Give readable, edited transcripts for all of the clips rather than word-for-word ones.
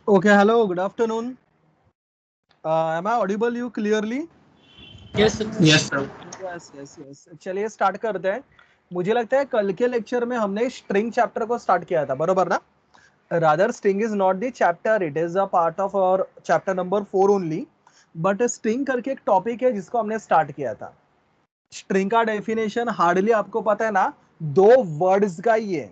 Okay, hello, good afternoon. Am I audible you clearly? Yes, sir. Yes, sir. Yes. चलिए start करते हैं. मुझे लगता है कल के लेक्चर में हमने स्ट्रिंग चैप्टर को स्टार्ट किया था, बरोबर ना? Rather, string is not the chapter; it is a part of our chapter number 4 only. But string करके एक टॉपिक है जिसको हमने स्टार्ट किया था. स्ट्रिंग का डेफिनेशन हार्डली आपको पता है ना, दो वर्ड्स का ही है.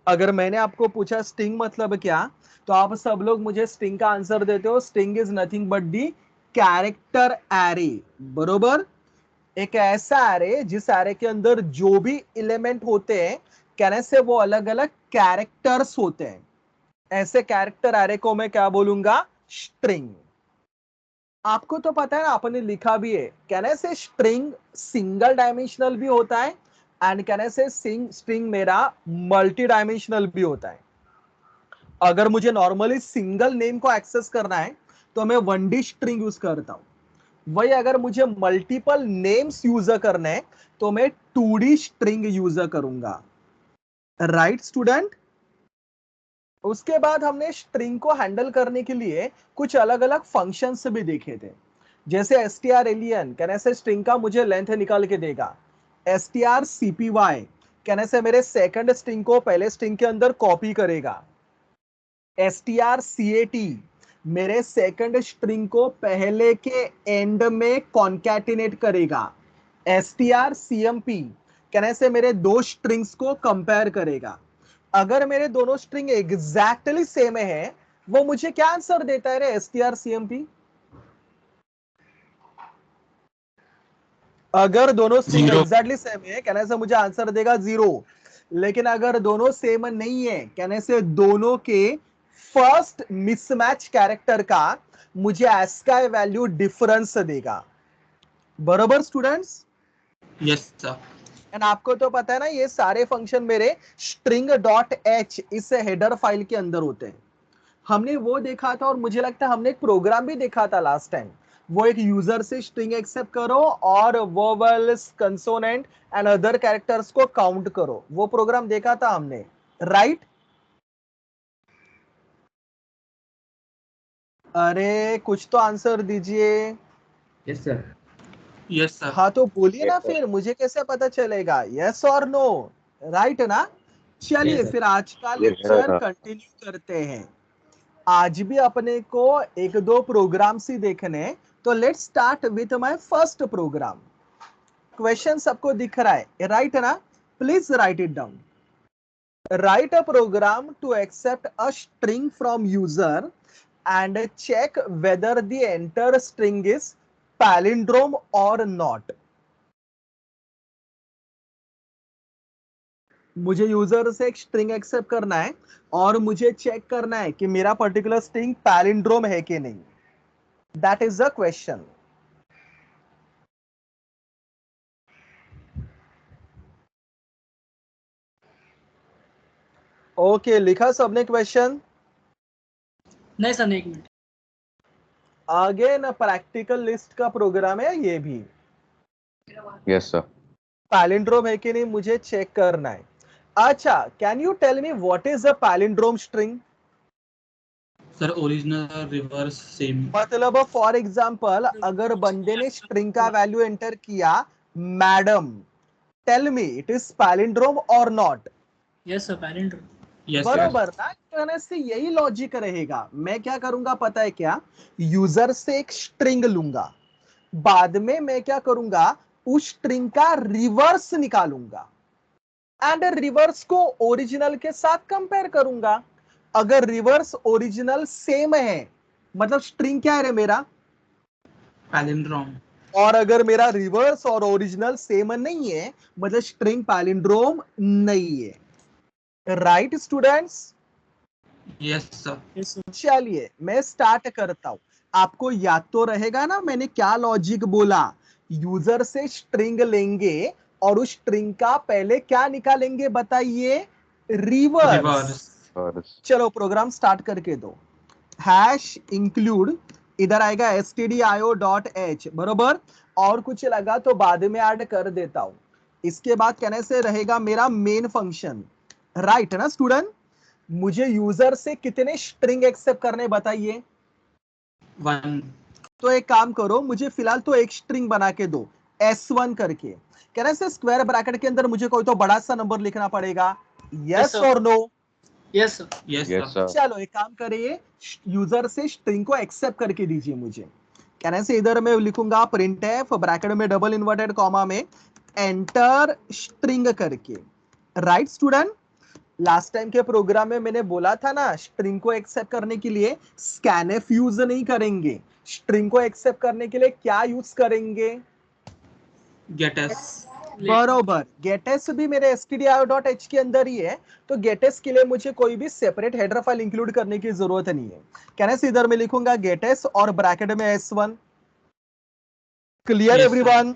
अगर मैंने आपको पूछा स्ट्रिंग मतलब क्या, तो आप सब लोग मुझे स्ट्रिंग का आंसर देते हो. String is nothing but the character array, बरोबर. एक ऐसा एरे जिस एरे के अंदर जो भी एलिमेंट होते हैं, कहने से वो अलग अलग कैरेक्टर्स होते हैं. ऐसे कैरेक्टर एरे को मैं क्या बोलूंगा? स्ट्रिंग. आपको तो पता है ना, आपने लिखा भी है. कहने से स्ट्रिंग सिंगल डायमेंशनल भी होता है एंड कहने से स्ट्रिंग मेरा मल्टी डायमेंशनल भी होता है. अगर मुझे नॉर्मली सिंगल नेम को एक्सेस करना है तो मैं 1D स्ट्रिंग यूज करता हूं. वही अगर मुझे मल्टीपल नेम्स यूज करने हैं तो मैं 2D स्ट्रिंग यूज करूंगा. Right student? उसके बाद हमने स्ट्रिंग को हैंडल करने के लिए कुछ अलग अलग फंक्शंस भी देखे थे. जैसे strlen कहने से स्ट्रिंग का मुझे लेंथ निकाल के देगा. strcpy कहने से मेरे सेकंड स्ट्रिंग को पहले स्ट्रिंग के अंदर कॉपी करेगा. strcat मेरे सेकंड स्ट्रिंग को पहले के एंड में कॉन्कैटिनेट करेगा. strcmp कहने से मेरे दो स्ट्रिंग्स को कंपेयर करेगा. अगर मेरे दोनों स्ट्रिंग एग्जैक्टली सेम है, वो मुझे क्या आंसर देता है रे strcmp? अगर दोनों स्ट्रिंग एग्जैक्टली सेम है, कहने से मुझे आंसर देगा 0. लेकिन अगर दोनों सेम नहीं है, कहने से दोनों के फर्स्ट मिसमैच कैरेक्टर का मुझे ASCII वैल्यू डिफरेंस देगा. बरोबर स्टूडेंट्स? Yes, sir. एंड आपको तो पता है ना, ये सारे फंक्शन मेरे string.h इस हेडर फाइल के अंदर होते हैं. हमने वो देखा था और मुझे लगता है हमने एक प्रोग्राम भी देखा था लास्ट टाइम. वो एक यूजर से स्ट्रिंग एक्सेप्ट करो और vowels, consonant and other characters को काउंट करो. वो प्रोग्राम देखा था हमने, राइट? अरे कुछ तो आंसर दीजिए. Yes, sir. Yes, sir. हाँ तो बोलिए ना, फिर मुझे कैसे पता चलेगा? यस और नो, राइट ना? चलिए Yes, sir. फिर आज का लेक्चर कंटिन्यू करते हैं. आज भी अपने को एक दो प्रोग्राम्स ही देखने, तो let's start with my first program. Question सबको दिख रहा है, राइट ना? Please write it down. Write a program to accept a string from user and check whether the enter string is palindrome or not. मुझे user से एक string accept करना है और मुझे चेक करना है कि मेरा पर्टिकुलर स्ट्रिंग पैलिंड्रोम है कि नहीं. That is the question. Okay, लिखा सबने क्वेश्चन? नहीं सर, एक मिनट. आगे ना प्रैक्टिकल लिस्ट का प्रोग्राम है ये भी. Yes sir. पैलिंड्रोम है कि नहीं मुझे चेक करना है. अच्छा, can you tell me what is a palindrome string? Sir, original, reverse, same. मतलब फॉर एग्जांपल अगर बंदे ने स्ट्रिंग का वैल्यू एंटर किया madam, tell me it is palindrome और not. Yes, sir. Palindrome. Yes, sir. बरोबर ना? कहने से यही लॉजिक रहेगा. मैं क्या करूंगा पता है क्या? यूजर से एक स्ट्रिंग लूंगा, बाद में मैं क्या करूंगा, उस स्ट्रिंग का रिवर्स निकालूंगा एंड रिवर्स को ओरिजिनल के साथ कंपेयर करूंगा. अगर रिवर्स ओरिजिनल सेम है, मतलब स्ट्रिंग क्या है रे मेरा, Palindrome. और अगर मेरा रिवर्स और ओरिजिनल सेम नहीं है, मतलब स्ट्रिंग पैलिंड्रोम नहीं है. Right students? Yes, sir. Yes, sir. चलिए मैं स्टार्ट करता हूं. आपको याद तो रहेगा ना मैंने क्या लॉजिक बोला? यूजर से स्ट्रिंग लेंगे और उस स्ट्रिंग का पहले क्या निकालेंगे बताइए? रिवर्स. चलो प्रोग्राम स्टार्ट करके दो. हैश इंक्लूड, इधर आएगा stdio.h, बरोबर. और कुछ लगा तो बाद में ऐड कर देता हूं. इसके बाद कहने से रहेगा मेरा मेन फंक्शन, राइट ना स्टूडेंट? मुझे यूजर से कितने स्ट्रिंग एक्सेप्ट करने बताइए। 1. तो एक काम करो, मुझे फिलहाल तो एक स्ट्रिंग बना के दो S1 करके। कह रहे से स्क्वायर ब्रैकेट के अंदर मुझे कोई तो बड़ा सा नंबर लिखना पड़ेगा, यस sir. और no. Yes, sir. Yes, Yes, sir. sir. चलो एक काम करिए, यूजर से स्ट्रिंग को एक्सेप्ट करके दीजिए मुझे। कहने से इधर मैं लिखूंगा printf ब्रैकेट में डबल इन्वर्टेड कॉमा में एंटर स्ट्रिंग करके। राइट स्टूडेंट, लास्ट टाइम के प्रोग्राम में मैंने बोला था ना, स्ट्रिंग को एक्सेप्ट करने के लिए स्कैनफ यूज नहीं करेंगे, स्ट्रिंग को एक्सेप्ट करने के लिए क्या यूज करेंगे। Getters. बरोबर, गेटेस भी मेरे stdio.h के अंदर ही है, तो गेटेस के लिए मुझे कोई भी सेपरेट हेडर फाइल इंक्लूड करने की जरूरत नहीं है। कहने से इधर मैं लिखूंगा गेटेस और ब्रैकेट में S1। Clear Yes, everyone?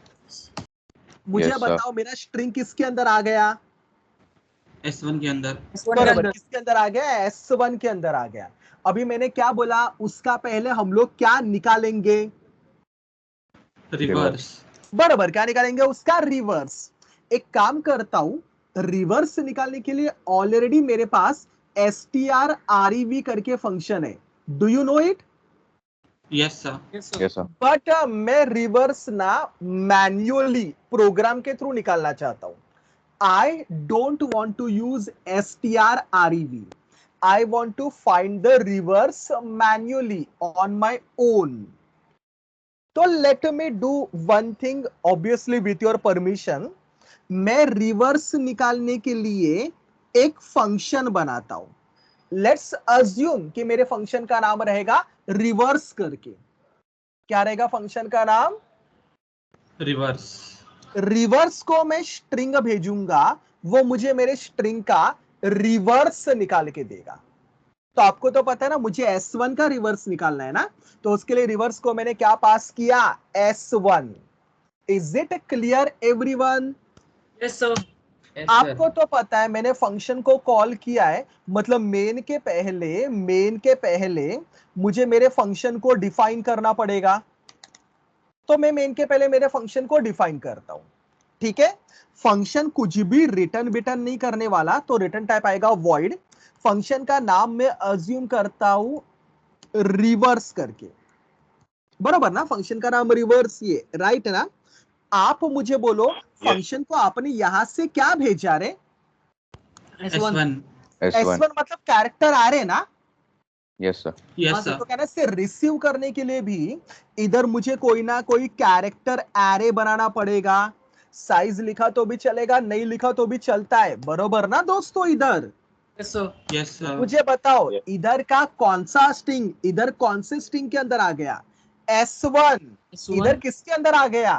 मुझे Yes, sir. बताओ मेरा स्ट्रिंग किसके अंदर आ गया। S1 के अंदर. बरोबर, किसके अंदर आ गया, S1 के अंदर आ गया। अभी मैंने क्या बोला, उसका पहले हम लोग क्या निकालेंगे। Reverse. बराबर, क्या निकालेंगे, उसका रिवर्स। एक काम करता हूं, रिवर्स निकालने के लिए ऑलरेडी मेरे पास strrev करके फंक्शन है। Do you know it? Yes, sir. Yes, sir. Yes, sir. But मैं रिवर्स ना मैन्युअली प्रोग्राम के थ्रू निकालना चाहता हूं। I don't want to use strrev, I want to find the reverse manually on my own. तो let me do one thing, obviously with your permission. मैं reverse निकालने के लिए एक फंक्शन बनाता हूं। लेट्स अज्यूम कि मेरे फंक्शन का नाम रहेगा रिवर्स करके। क्या रहेगा फंक्शन का नाम? Reverse. रिवर्स को मैं स्ट्रिंग भेजूंगा, वो मुझे मेरे स्ट्रिंग का रिवर्स निकाल के देगा। तो आपको तो पता है ना, मुझे S1 का रिवर्स निकालना है ना, तो उसके लिए रिवर्स को मैंने क्या पास किया, S1। Is it clear everyone? Yes, sir. आपको तो पता है मैंने फंक्शन को कॉल किया है, मतलब मेन के पहले मुझे मेरे फंक्शन को डिफाइन करना पड़ेगा। तो मैं मेन के पहले मेरे फंक्शन को डिफाइन करता हूं। ठीक है, फंक्शन कुछ भी रिटर्न नहीं करने वाला, तो रिटर्न टाइप आएगा वॉइड। फंक्शन का नाम मैं अज्यूम करता हूं रिवर्स करके। बराबर ना, फंक्शन का नाम रिवर्स, ये राइट ना। आप मुझे बोलो, फंक्शन को आपने यहां से क्या भेजा रे? S1. S1. S1. S1 मतलब कैरेक्टर आ रहे ना। Yes, sir. Yes, हाँ, sir. तो कहना से रिसीव करने के लिए भी इधर मुझे कोई ना कोई कैरेक्टर एरे बनाना पड़ेगा। साइज लिखा तो भी चलेगा, नहीं लिखा तो भी चलता है, बरोबर ना दोस्तों। इधर Yes, sir. Yes, sir. मुझे बताओ, इधर का कौन सा स्ट्रिंग, इधर कौन से स्ट्रिंग के अंदर आ गया, S1। S1. इधर किसके अंदर आ गया,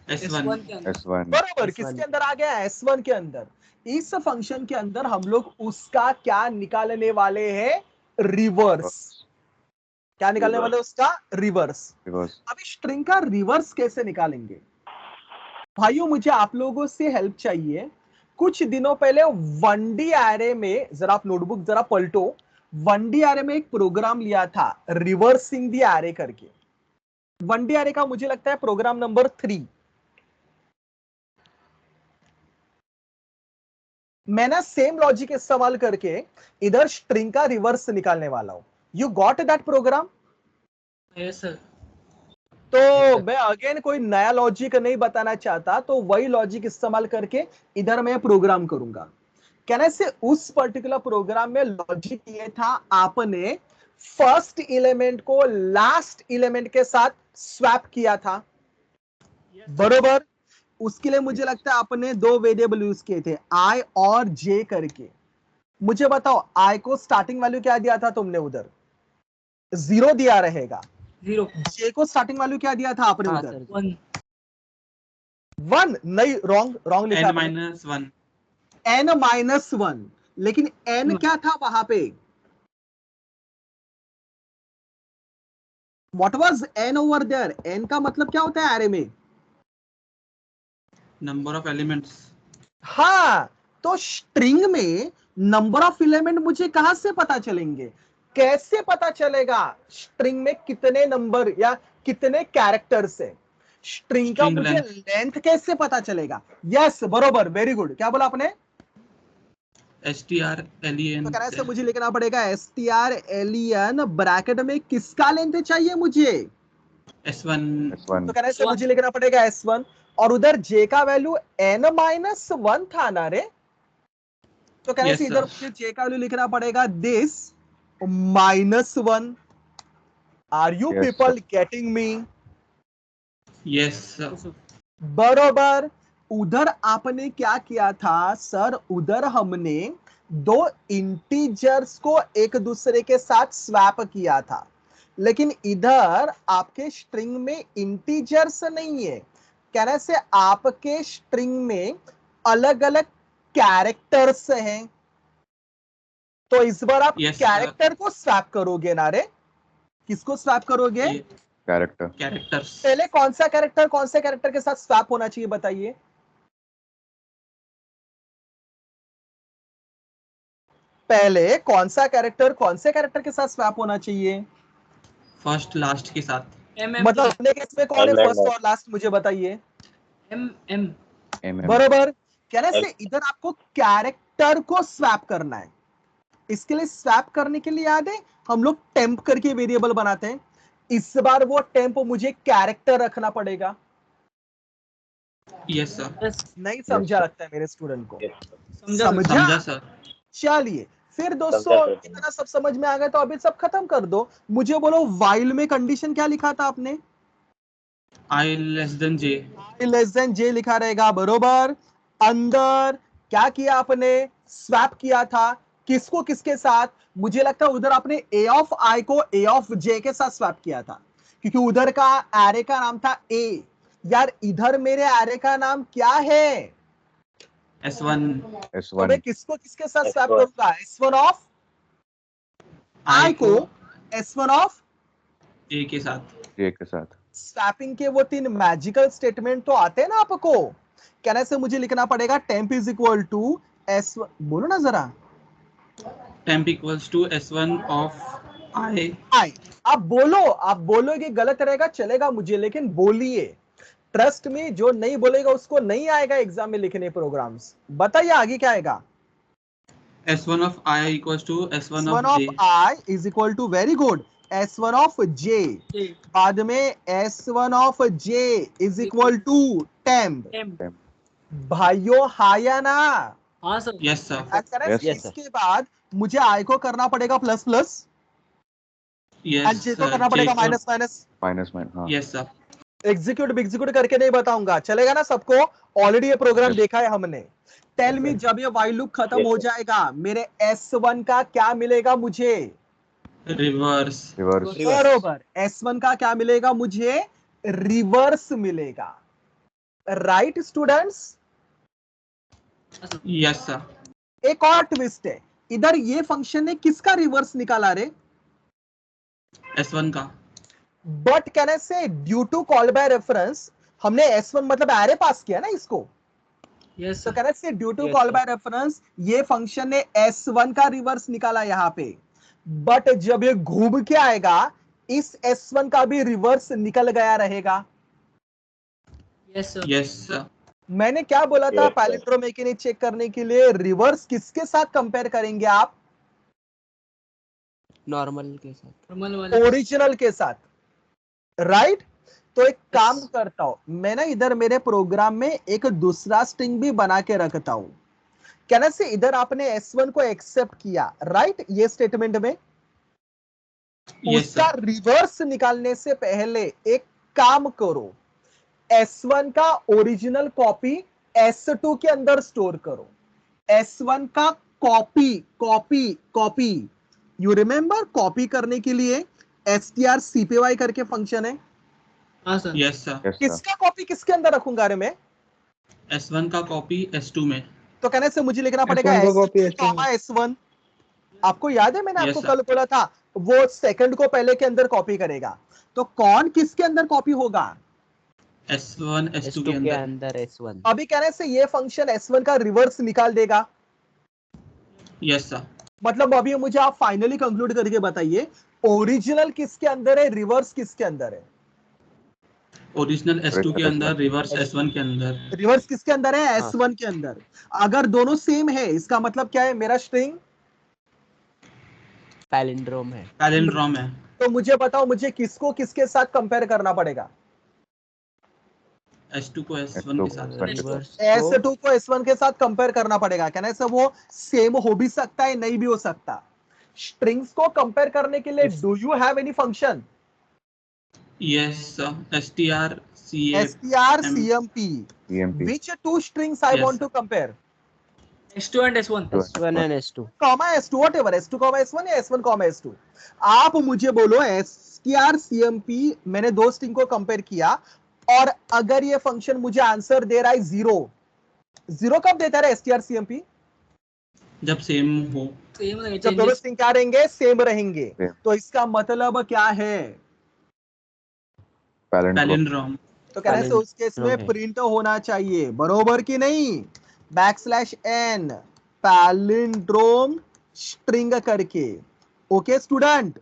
S1. के अंदर. S1. बरोबर, किसके अंदर आ गया, S1 के अंदर। इस फंक्शन के अंदर हम लोग उसका क्या निकालने वाले हैं, रिवर्स। क्या निकालने वाले उसका, रिवर्स। Reverse. अभी स्ट्रिंग का रिवर्स कैसे निकालेंगे भाइयों, मुझे आप लोगों से हेल्प चाहिए। कुछ दिनों पहले 1D एरे में, जरा आप नोटबुक जरा पलटो, 1D एरे में एक प्रोग्राम लिया था रिवर्सिंग द एरे करके। 1D एरे का मुझे लगता है प्रोग्राम नंबर 3। मैं ना सेम लॉजिक इस्तेमाल करके इधर स्ट्रिंग का रिवर्स निकालने वाला हूं। You got that program? Yes, sir. तो मैं अगेन कोई नया लॉजिक नहीं बताना चाहता, तो वही लॉजिक इस्तेमाल करके इधर मैं प्रोग्राम करूंगा। कहने से उस पर्टिकुलर प्रोग्राम में लॉजिक ये था, आपने फर्स्ट एलिमेंट को लास्ट एलिमेंट के साथ स्वैप किया था, बरोबर। उसके लिए मुझे लगता है आपने दो वेरिएबल यूज किए थे, आई और जे करके। मुझे बताओ, आई को स्टार्टिंग वैल्यू क्या दिया था तुमने, उधर 0 दिया रहेगा। 0. जे को स्टार्टिंग वैल्यू क्या दिया था आपने उधर, 1. 1 नहीं, रॉन्ग लिखा N minus 1. n-1। लेकिन n क्या था वहां पे, what was n over there? n का मतलब क्या होता है एरे में? Number of elements. हाँ, तो स्ट्रिंग में नंबर ऑफ एलिमेंट मुझे कहां से पता चलेंगे, कैसे पता चलेगा स्ट्रिंग में कितने नंबर या कितने कैरेक्टर्स है? स्ट्रिंग का String मुझे length. लेंथ कैसे पता चलेगा? यस बरोबर, वेरी गुड। क्या बोला आपने? STR-LEN तो कहना है मुझे लिखना पड़ेगा STR-LEN ब्रैकेट में किसका लेंथ चाहिए मुझे? S1 S1. तो कहना है मुझे लिखना पड़ेगा S1 और उधर J का वैल्यू n-1 था ना रे, तो कहना Yes, है इधर sir. मुझे J का वैल्यू लिखना पड़ेगा this -1. Are you Yes, people getting me? Yes, sir. Yes, sir. बरोबर. उधर आपने क्या किया था सर? उधर हमने दो इंटीजर्स को एक दूसरे के साथ स्वैप किया था, लेकिन इधर आपके स्ट्रिंग में इंटीजर्स नहीं है. कहने से आपके स्ट्रिंग में अलग अलग कैरेक्टर्स हैं, तो इस बार आप Yes, sir. कैरेक्टर को स्वैप करोगे ना रे? किसको स्वैप करोगे? ये Character. characters. पहले कौन सा कैरेक्टर कौन से कैरेक्टर के साथ स्वैप होना चाहिए बताइए? पहले कौन सा कैरेक्टर कौन से कैरेक्टर के साथ स्वैप होना चाहिए? First last के साथ. मतलब अपने केस में कौन है फर्स्ट और लास्ट, मुझे बताइए. MM. बरोबर. कहने से इधर आपको कैरेक्टर को स्वैप करना है. इसके लिए स्वैप करने के लिए याद है हम लोग टेम्प करके वेरिएबल बनाते हैं. इस बार वो टेम्प मुझे कैरेक्टर रखना पड़ेगा. Yes, sir. नहीं समझा sir. लगता है मेरे स्टूडेंट को. समझा समझा sir. चलिए फिर दोस्तों इतना सब समझ में आ गया तो अभी सब खत्म कर दो. मुझे बोलो वाइल में कंडीशन क्या लिखा था आपने? I less than J. Less then J लिखा रहेगा. बरोबर. अंदर क्या किया आपने? स्वैप किया था. किसको किसके साथ? मुझे लगता है उधर आपने A ऑफ I को A ऑफ J के साथ स्वैप किया था, क्योंकि उधर का एरे का नाम था A. यार इधर मेरे एरे का नाम क्या है? S1 तो मैं S1. किसको किसके साथ स्वैप करूंगा? S1 ऑफ I को S1 ऑफ J के साथ. J के साथ. स्वैपिंग के वो 3 मैजिकल स्टेटमेंट तो आते हैं ना आपको. कहने से मुझे लिखना पड़ेगा temp is equal to S1. बोलो ना जरा. Temp equals to S1 of I. आप बोलोगे गलत रहेगा चलेगा मुझे, लेकिन बोलिए. ट्रस्ट में जो नहीं बोलेगा उसको नहीं आएगा एग्जाम में लिखने प्रोग्राम्स. बताइए आगे क्या आएगा? S1 of I equals to S1 S1 of of J. I is equal to very good S1 of J. बाद में S1 of J is equal to temp. Temp. भाइयों हाय या ना? हाँ sir. Yes, sir. Yes, sir. इसके बाद मुझे I को करना पड़ेगा plus plus Yes, and J को sir. करना J पड़ेगा को- माइनस माइनस. -. हाँ. Yes, sir. एग्जीक्यूट करके नहीं बताऊंगा, चलेगा ना सबको? ऑलरेडी ये प्रोग्राम Yes. देखा है हमने. टेल मी जब ये वाइल लूप खत्म हो जाएगा मेरे S1 का क्या मिलेगा मुझे? Reverse. Reverse. बरोबर. S1 का क्या मिलेगा मुझे? रिवर्स मिलेगा. Right students? Yes, sir. एक और ट्विस्ट है इधर. ये फंक्शन ने किसका रिवर्स निकाला रे? S1 का. बट कहने से due to call by reference हमने S1 मतलब एरे पास किया ना इसको. यस तो सर. कहने से due to call by reference ये फंक्शन ने S1 का रिवर्स निकाला यहां पे. बट जब ये घूम के आएगा इस S1 का भी रिवर्स निकल गया रहेगा. Yes sir. Yes, sir. मैंने क्या बोला था पैलिंड्रोम चेक करने के लिए? रिवर्स किसके साथ कंपेयर करेंगे आप? नॉर्मल के साथ. नॉर्मल वाले. ओरिजिनल के साथ. राइट. तो एक काम करता हूं मैं ना, इधर मेरे प्रोग्राम में एक दूसरा स्ट्रिंग भी बना के रखता हूं. कहने से इधर आपने S1 को एक्सेप्ट किया राइट ये स्टेटमेंट में. Yes, उसका sir. रिवर्स निकालने से पहले एक काम करो. S1 का ओरिजिनल कॉपी S2 के अंदर स्टोर करो. S1 का कॉपी यू रिमेंबर कॉपी करने के लिए strcpy करके फंक्शन है. हाँ sir. Yes, sir. Yes, sir. किसका कॉपी किसके अंदर रखूंगा रे मैं? S1 का कॉपी S2 में. तो कहने से मुझे लिखना पड़ेगा S1. आपको याद है मैंने Yes, आपको sir. कल बोला था वो सेकंड को पहले के अंदर कॉपी करेगा. तो कौन किसके अंदर कॉपी होगा? S1 S2 S2 के के अंदर. अंदर S1. अभी कहने से ये फंक्शन S1 का रिवर्स निकाल देगा. Yes, sir. मतलब अभी मुझे आप फाइनली कंक्लूड करके बताइए ओरिजिनल किसके अंदर है, रिवर्स किसके अंदर है? ओरिजिनल S2 के अंदर, रिवर्स S1 के अंदर। रिवर्स किसके अंदर है? हाँ। S1 के अंदर। अगर दोनों सेम है इसका मतलब क्या है? मेरा स्ट्रिंग पैलिंड्रोम है। पैलिंड्रोम है। तो मुझे बताओ, मुझे किसको किसके साथ कंपेयर करना पड़ेगा? S2 को S1 के साथ। रिवर्स S2 को S1 के साथ कंपेयर करना पड़ेगा। कहना है सर वो सेम हो भी सकता है, नहीं भी हो सकता। स्ट्रिंग्स को कंपेयर करने के लिए do you have any function? Yes, str strcmp. EMP. Which two strings I Yes. want to compare? S2 and S1. S1 and S2 comma S2, whatever, S2 comma S1 या S1 comma S2। आप मुझे बोलो strcmp, मैंने दो string को compare किया और अगर ये फंक्शन मुझे आंसर दे रहा है 0, 0 कब देता है strcmp? जब सेम हो। Same रहेंगे, जब दोनों changes. स्ट्रिंग क्या रहेंगे? सेम रहेंगे। Same. तो इसका मतलब क्या है? Palindrome. पैलिंड्रोम। तो कहने से उस केस में Palindrome है। प्रिंट होना चाहिए, बरोबर कि नहीं? \n पैलिंड्रोम स्ट्रिंग करके। Okay student?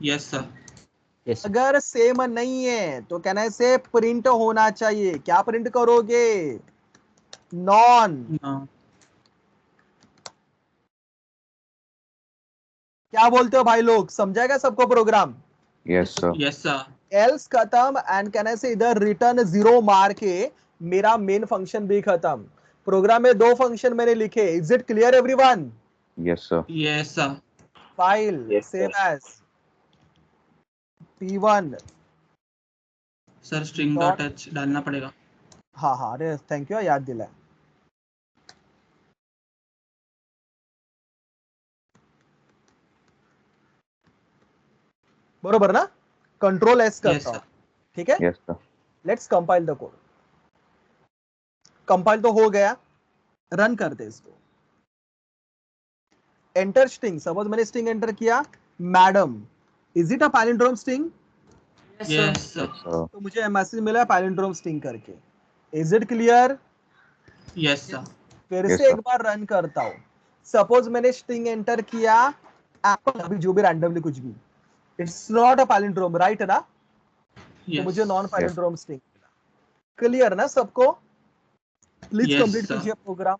Yes sir. yes अगर सेम नहीं है तो कहने से प्रिंट होना चाहिए। क्या प्रिंट करोगे? नॉन। क्या बोलते हो भाई लोग? समझाएगा सबको program? Yes, sir. Yes sir. Else खत्म एंड कहने से इधर रिटर्न 0 मार के मेरा मेन फंक्शन भी खत्म। प्रोग्राम में दो फंक्शन मैंने लिखे। Is it clear everyone? Yes, sir. Yes sir. File Yes, save sir. As p1 sir string dot h डालना पड़ेगा। हाँ हाँ, अरे थैंक यू, याद दिलाया। बरोबर ना? कंट्रोल एस यस करता हूं, सर। ठीक है? Yes, sir. Let's compile the code. Compile तो हो गया, रन करते इसको। एंटर स्ट्रिंग, सपोज मैंने स्ट्रिंग एंटर किया madam. Is it a palindrome string? Yes, sir. Yes sir. Yes, sir. तो मुझे मैसेज मिला पैलिंड्रोम स्ट्रिंग करके। Is it clear? Yes sir. फिर Yes, से sir. एक बार रन करता हूं। सपोज मैंने स्ट्रिंग एंटर किया एप्पल, अभी जो भी रैंडमली कुछ भी। It's not a palindrome, right ना? तो मुझे नॉन यस। पैलिंड्रोम स्ट्रिंग मिला। क्लियर ना सबको? Please yes complete sir. कीजिए प्रोग्राम।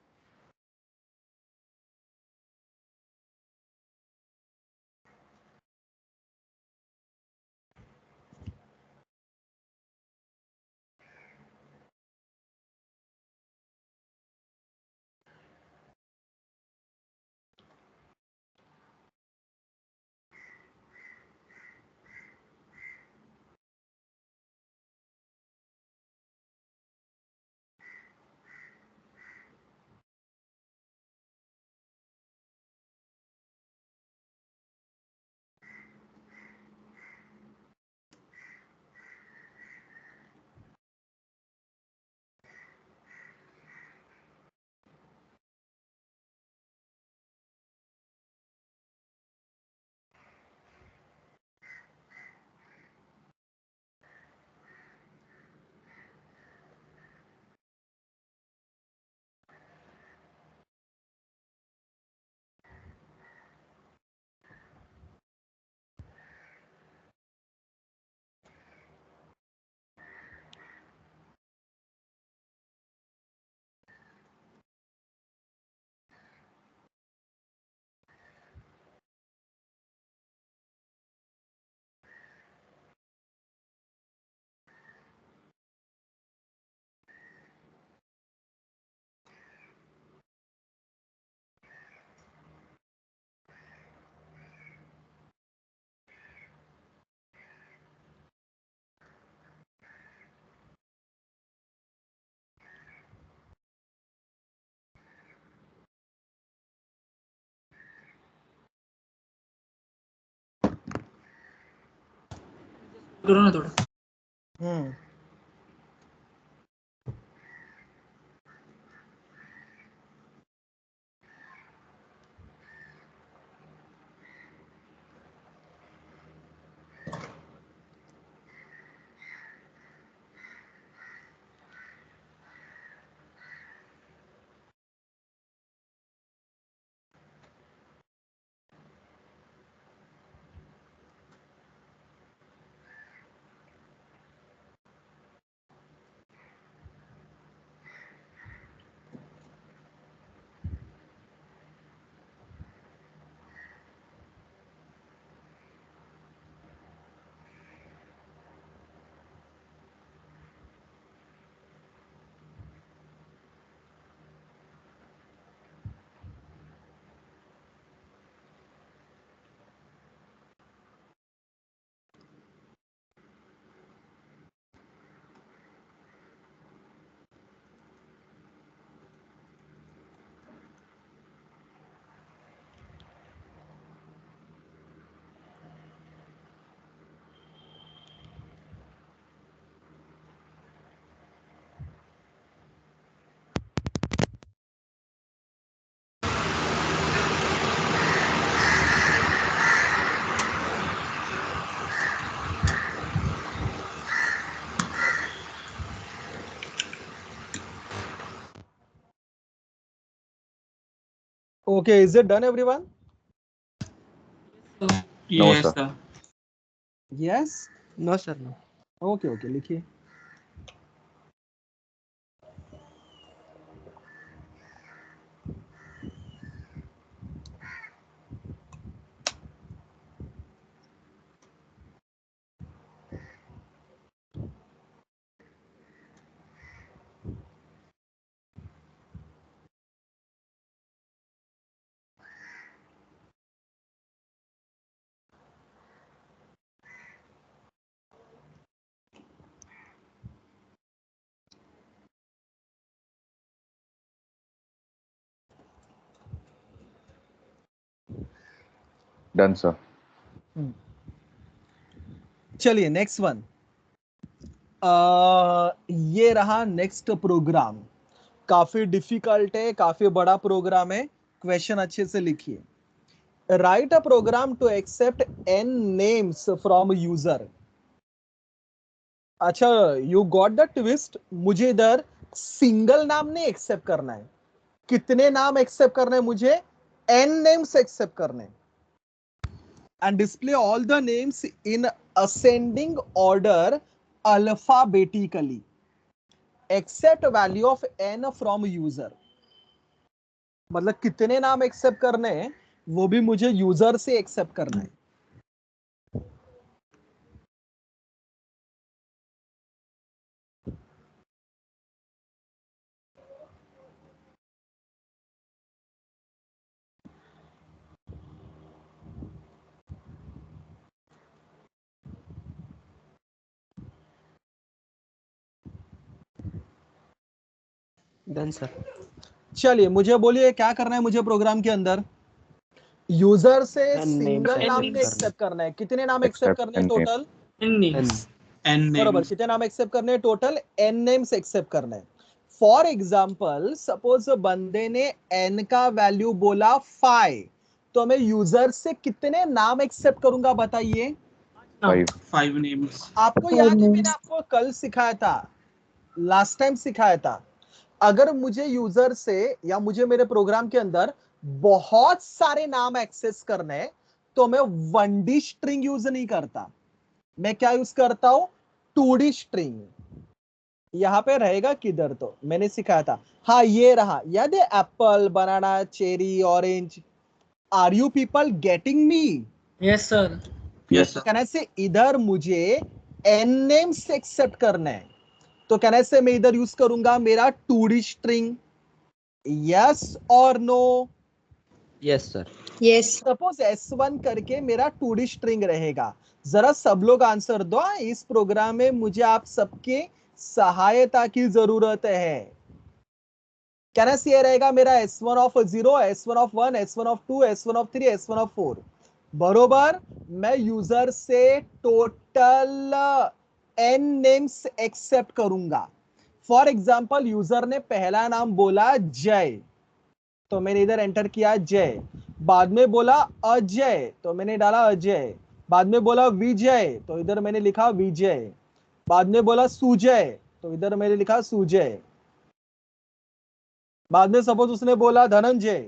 करो ना थोड़ा. हम्म Okay, is it done, everyone? No, Yes, sir. sir. Yes. No, sir, no. Okay, okay, लिखिए. Done, sir. चलिए नेक्स्ट वन. ये रहा नेक्स्ट प्रोग्राम. काफी डिफिकल्ट है, काफी बड़ा प्रोग्राम है. क्वेश्चन अच्छे से लिखिए. Write a program to accept n names from user. अच्छा, यू गॉट द ट्विस्ट. मुझे इधर सिंगल नाम नहीं एक्सेप्ट करना है. कितने नाम एक्सेप्ट करने हैं मुझे? n नेम्स एक्सेप्ट करने हैं. And display all the names in ascending order alphabetically. Accept value of n from user. मतलब कितने नाम एक्सेप्ट करने हैं वो भी मुझे यूजर से एक्सेप्ट करना है. Done, sir. चलिए मुझे बोलिए क्या करना है मुझे प्रोग्राम के अंदर. यूजर से N names सिंगल नाम accept नहीं एक्सेप्ट करना है. कितने नाम एक्सेप्ट करने हैं टोटल? N names. N बरोबर. names. कितने नाम एक्सेप्ट करने हैं टोटल? n नेम्स एक्सेप्ट करने हैं. फॉर एग्जाम्पल सपोज बंदे ने n का वैल्यू बोला 5, तो मैं यूजर से कितने नाम एक्सेप्ट करूंगा बताइए. 5. 5 names. आपको याद है मैंने आपको कल सिखाया था, लास्ट टाइम सिखाया था. अगर मुझे यूजर से या मुझे मेरे प्रोग्राम के अंदर बहुत सारे नाम एक्सेस करने हैं तो मैं 1D स्ट्रिंग यूज नहीं करता. मैं क्या यूज करता हूं? 2D string. यहां पे रहेगा किधर तो मैंने सिखाया था. हाँ ये रहा. याद है apple, banana, cherry, orange. Are you people getting me? Yes, sir. Yes, sir. कहने से इधर मुझे n नेम्स एक्सेप्ट करना है. तो कहने से मैं इधर यूज करूंगा मेरा 2D स्ट्रिंग. यस और no? Yes, sir. Yes. Suppose S1 करके मेरा 2D स्ट्रिंग रहेगा. जरा सब लोग आंसर दो. इस प्रोग्राम में मुझे आप सबके सहायता की जरूरत है. कहना से ये रहेगा मेरा S1 of 0, S1 of 1, S1 of 2, S1 of 3, S1 of 4. बरोबर. मैं यूजर से टोटल n नेम्स एक्सेप्ट करूंगा. फॉर एग्जाम्पल यूजर ने पहला नाम बोला जय, तो मैंने इधर एंटर किया जय. बाद में बोला अजय, तो मैंने डाला अजय. बाद में बोला विजय, तो इधर मैंने लिखा विजय. बाद में बोला सुजय, तो इधर मैंने लिखा सुजय. बाद में सपोज उसने बोला धनंजय,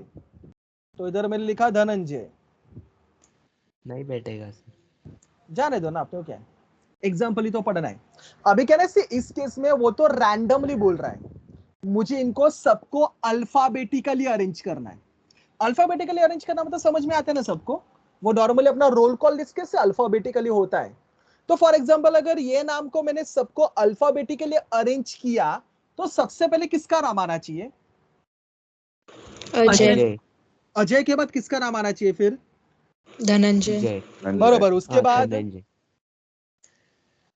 तो इधर मैंने लिखा धनंजय. नहीं बैठेगा सर. जाने दो ना, आपको क्या है, एग्जाम्पल ही तो पढ़ना है. अभी कहने से इस केस में वो तो रैंडमली बोल रहा है. मुझे इनको सबको अल्फाबेटिकली अरेंज करना है. अल्फाबेटिकली अरेंज करना मतलब समझ में आता है ना सबको. वो नॉर्मली अपना रोल कॉल लिस्ट कैसे अल्फाबेटिकली होता है. तो फॉर एग्जांपल अगर ये नाम को मैंने सबको अल्फाबेटिकली अरेंज किया तो सबसे पहले किसका नाम आना चाहिए? Ajay. Jay. अजय के बाद किसका नाम आना चाहिए फिर? Dhananjay. Jay. बरोबर. उसके बाद Dhananjay.